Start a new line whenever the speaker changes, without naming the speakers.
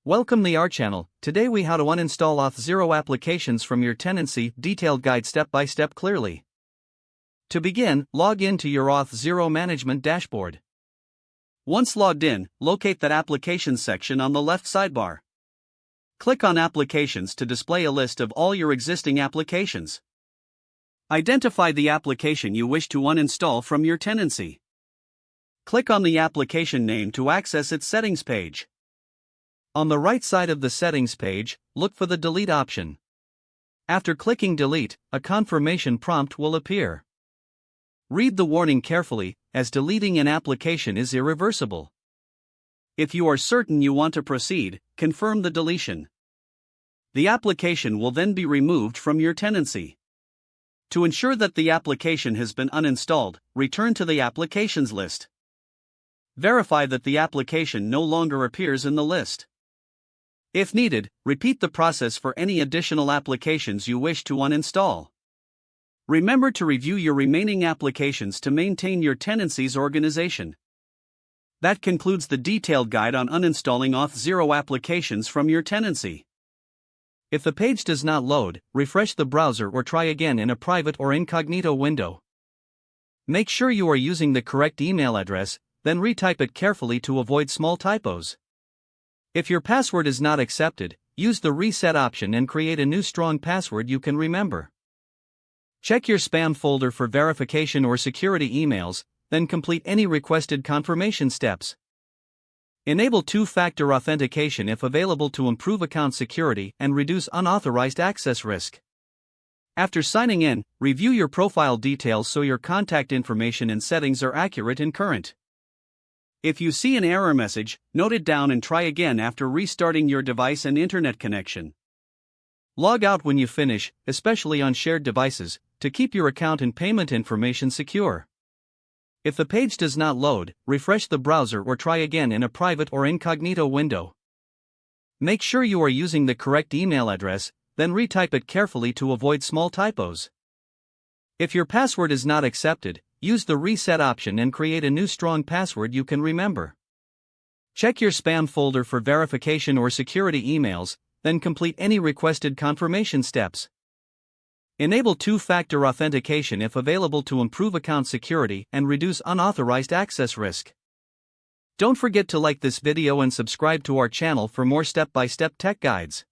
Welcome to our channel. Today we how to uninstall Auth0 applications from your tenancy, detailed guide step by step clearly. To begin, log in to your Auth0 management dashboard. Once logged in, locate that applications section on the left sidebar. Click on Applications to display a list of all your existing applications. Identify the application you wish to uninstall from your tenancy. Click on the application name to access its settings page. On the right side of the settings page, look for the Delete option. After clicking Delete, a confirmation prompt will appear. Read the warning carefully, as deleting an application is irreversible. If you are certain you want to proceed, confirm the deletion. The application will then be removed from your tenancy. To ensure that the application has been uninstalled, return to the Applications list. Verify that the application no longer appears in the list. If needed, repeat the process for any additional applications you wish to uninstall. Remember to review your remaining applications to maintain your tenancy's organization. That concludes the detailed guide on uninstalling Auth0 applications from your tenancy. If the page does not load, refresh the browser or try again in a private or incognito window. Make sure you are using the correct email address, then retype it carefully to avoid small typos. If your password is not accepted, use the reset option and create a new strong password you can remember. Check your spam folder for verification or security emails, then complete any requested confirmation steps. Enable two-factor authentication if available to improve account security and reduce unauthorized access risk. After signing in, review your profile details so your contact information and settings are accurate and current. If you see an error message, note it down and try again after restarting your device and internet connection. Log out when you finish, especially on shared devices, to keep your account and payment information secure. If the page does not load, refresh the browser or try again in a private or incognito window. Make sure you are using the correct email address, then retype it carefully to avoid small typos. If your password is not accepted, use the reset option and create a new strong password you can remember. Check your spam folder for verification or security emails, then complete any requested confirmation steps. Enable two-factor authentication if available to improve account security and reduce unauthorized access risk. Don't forget to like this video and subscribe to our channel for more step-by-step tech guides.